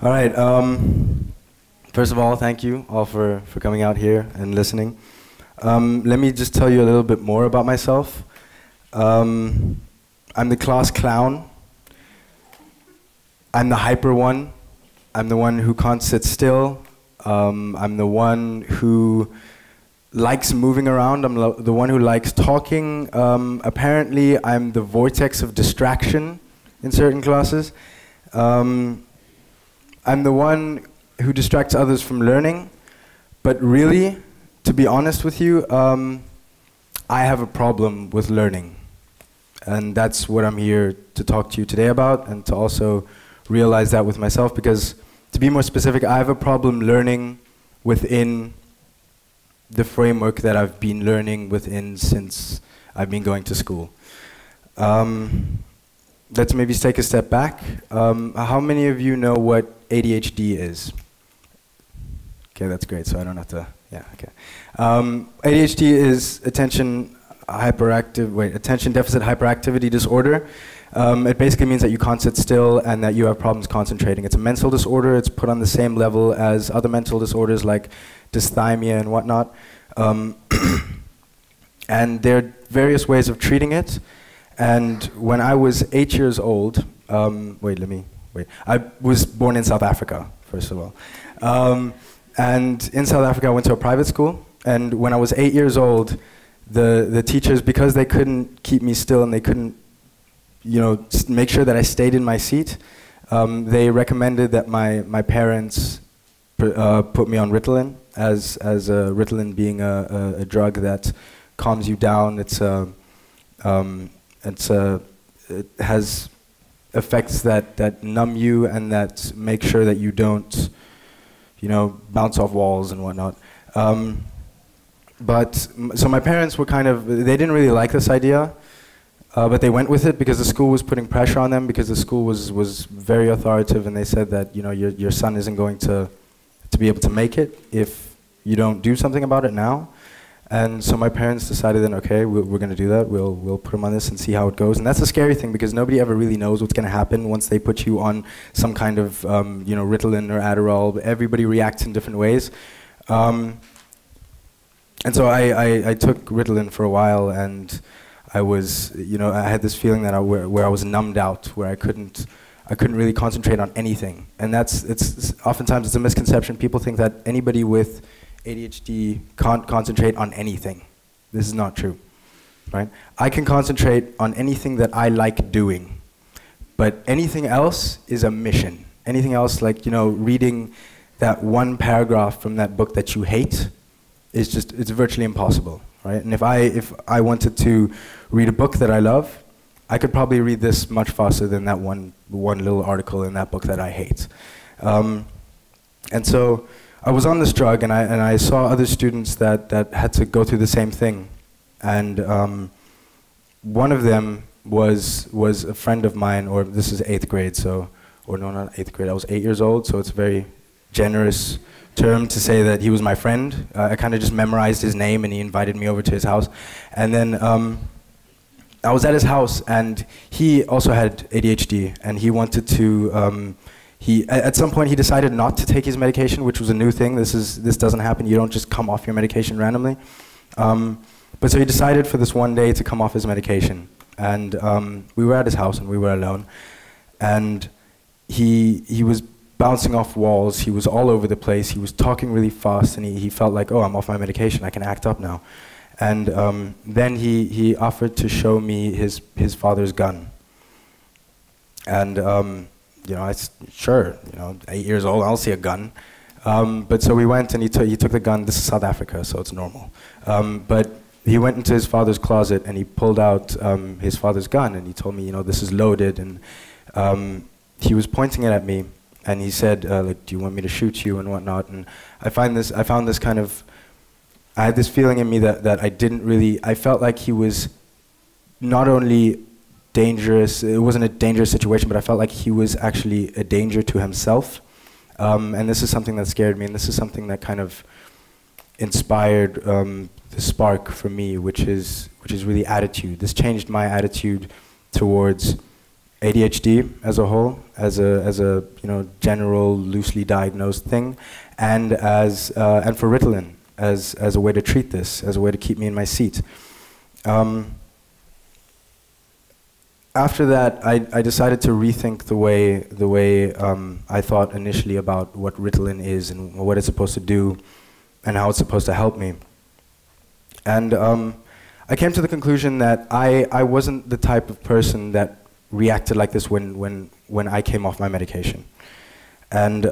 All right. First of all, thank you all for coming out here and listening. Let me just tell you a little bit more about myself. I'm the class clown. I'm the hyper one. I'm the one who can't sit still. I'm the one who likes moving around. I'm the one who likes talking. Apparently, I'm the vortex of distraction in certain classes. I'm the one who distracts others from learning. But really, to be honest with you, I have a problem with learning. And that's what I'm here to talk to you today about, and to also realize that with myself, because to be more specific, I have a problem learning within the framework that I've been learning within since I've been going to school. Let's maybe take a step back. How many of you know what ADHD is? Okay, that's great, so I don't have to, yeah, okay. ADHD is attention deficit hyperactivity disorder. It basically means that you can't sit still and that you have problems concentrating. It's a mental disorder. It's put on the same level as other mental disorders like dysthymia and whatnot. And there are various ways of treating it. And when I was 8 years old, I was born in South Africa, first of all. And in South Africa, I went to a private school. And when I was 8 years old, the teachers, because they couldn't keep me still and they couldn't, make sure that I stayed in my seat, they recommended that my parents put me on Ritalin, as Ritalin being a drug that calms you down. It has effects that numb you and that make sure that you don't, bounce off walls and whatnot. So my parents were they didn't really like this idea, but they went with it because the school was putting pressure on them, because the school was very authoritative, and they said that, your son isn't going to be able to make it if you don't do something about it now. And so my parents decided then, okay, we're going to do that. We'll put him on this and see how it goes. And that's the scary thing, because nobody ever really knows what's going to happen once they put you on some kind of, Ritalin or Adderall. Everybody reacts in different ways. And so I took Ritalin for a while, and I was, I had this feeling that where I was numbed out, where I couldn't really concentrate on anything. And oftentimes it's a misconception. People think that anybody with ADHD can't concentrate on anything. This is not true, right? I can concentrate on anything that I like doing, but anything else is a mission. Anything else, like, reading that one paragraph from that book that you hate, it's virtually impossible, right? And if I wanted to read a book that I love, I could probably read this much faster than that one little article in that book that I hate. And so I was on this drug, and I saw other students that had to go through the same thing. And one of them was a friend of mine, or this is 8th grade, not 8th grade, I was 8 years old, so it's a very generous term to say that he was my friend. I kind of just memorized his name, and he invited me over to his house. And then I was at his house, and he also had ADHD, and he wanted to, at some point he decided not to take his medication, which was a new thing. This doesn't happen. You don't just come off your medication randomly. But so he decided for this one day to come off his medication. And we were at his house, and we were alone. And he was bouncing off walls. He was all over the place. He was talking really fast, and he felt like, oh, I'm off my medication. I can act up now. And then he offered to show me his father's gun. And I said, sure, 8 years old, I'll see a gun. But so we went, and he took the gun. This is South Africa, so it's normal. But he went into his father's closet, and he pulled out his father's gun, and he told me, this is loaded. And he was pointing it at me, and he said, like, do you want me to shoot you and whatnot? And I found this kind of, I had this feeling in me that I felt like he was not only dangerous, it wasn't a dangerous situation, but I felt like he was actually a danger to himself. And this is something that scared me, and this is something that kind of inspired the spark for me, which is really attitude. This changed my attitude towards ADHD as a whole, as a general, loosely diagnosed thing, and for Ritalin as a way to treat this, as a way to keep me in my seat. After that, I decided to rethink the way I thought initially about what Ritalin is and what it's supposed to do and how it's supposed to help me. And I came to the conclusion that I wasn't the type of person that reacted like this when I came off my medication. And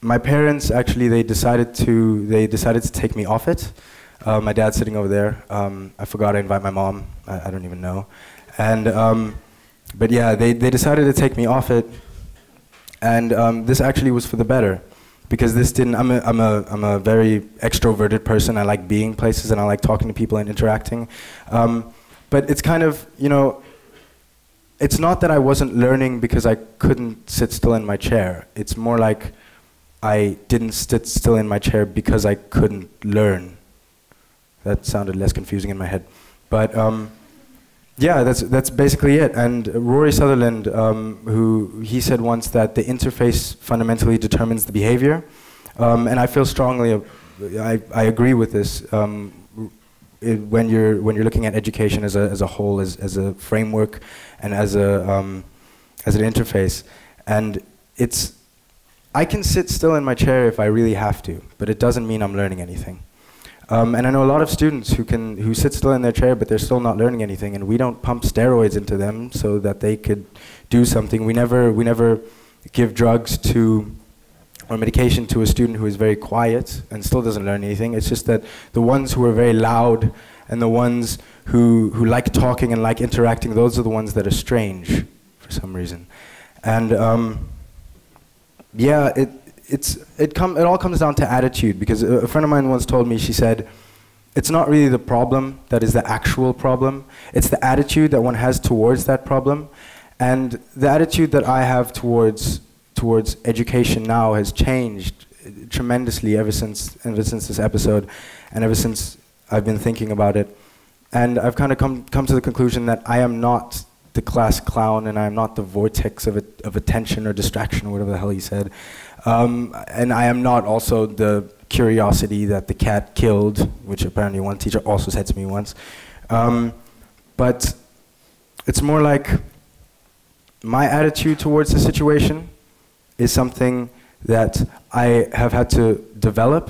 my parents actually, they decided to take me off it. My dad's sitting over there. I forgot to invite my mom. I don't even know. And but yeah, they decided to take me off it, and this actually was for the better, because this didn't. I'm a very extroverted person. I like being places and I like talking to people and interacting. But it's kind of, it's not that I wasn't learning because I couldn't sit still in my chair. It's more like I didn't sit still in my chair because I couldn't learn. That sounded less confusing in my head, but. Yeah, that's basically it. And Rory Sutherland, he said once that the interface fundamentally determines the behavior, and I feel strongly, I agree with this. When you're looking at education as a whole, as a framework, and as an interface, and I can sit still in my chair if I really have to, but it doesn't mean I'm learning anything. And I know a lot of students who sit still in their chair, but they're still not learning anything, and we don't pump steroids into them so that they could do something. We never give drugs or medication to a student who is very quiet and still doesn't learn anything. It's just that the ones who are very loud and the ones who like talking and like interacting, those are the ones that are strange for some reason. And yeah, it all comes down to attitude, because a friend of mine once told me, she said, it's not really the problem that is the actual problem, it's the attitude that one has towards that problem. And the attitude that I have towards education now has changed tremendously ever since this episode, and ever since I've been thinking about it. And I've kind of come to the conclusion that I am not the class clown, and I am not the vortex of attention or distraction, or whatever the hell he said. And I am not also the curiosity that the cat killed, which apparently one teacher also said to me once. But it's more like my attitude towards the situation is something that I have had to develop,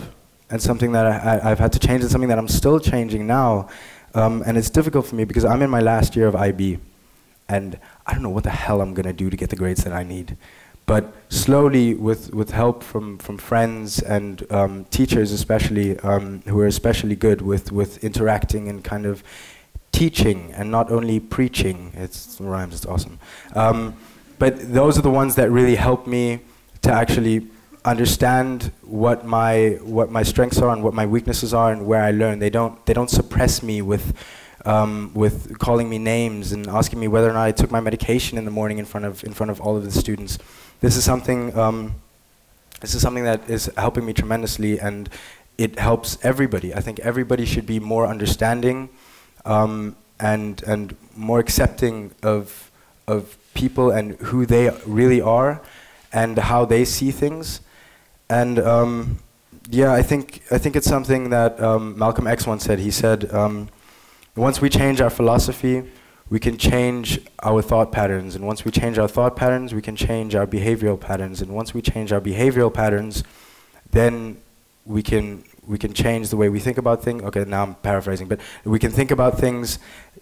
and something that I've had to change, and something that I'm still changing now. And it's difficult for me because I'm in my last year of IB, and I don't know what the hell I'm going to do to get the grades that I need. But slowly, with help from friends and teachers especially, who are especially good with interacting and kind of teaching and not only preaching. It rhymes, it's awesome. But those are the ones that really help me to actually understand what my strengths are and what my weaknesses are and where I learn. They don't suppress me with calling me names and asking me whether or not I took my medication in the morning in front of all of the students. This is something that is helping me tremendously, and it helps everybody. I think everybody should be more understanding and more accepting of people and who they really are and how they see things. And yeah, I think it's something that Malcolm X once said. He said, once we change our philosophy, we can change our thought patterns, and once we change our thought patterns, we can change our behavioral patterns, and once we change our behavioral patterns, then we can change the way we think about things. Okay, now I'm paraphrasing, but we can think about things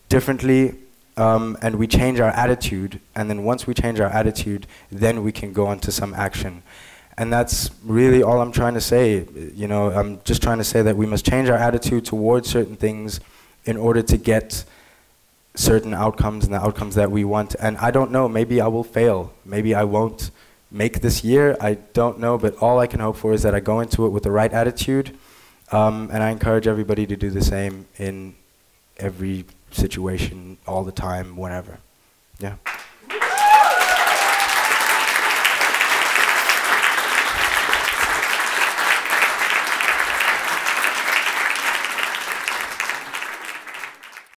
differently, and we change our attitude, and then once we change our attitude, then we can go on to some action. And that's really all I'm trying to say. I'm just trying to say that we must change our attitude towards certain things in order to get certain outcomes and the outcomes that we want. And I don't know, maybe I will fail. Maybe I won't make this year, I don't know, but all I can hope for is that I go into it with the right attitude, and I encourage everybody to do the same in every situation, all the time, whenever. Yeah.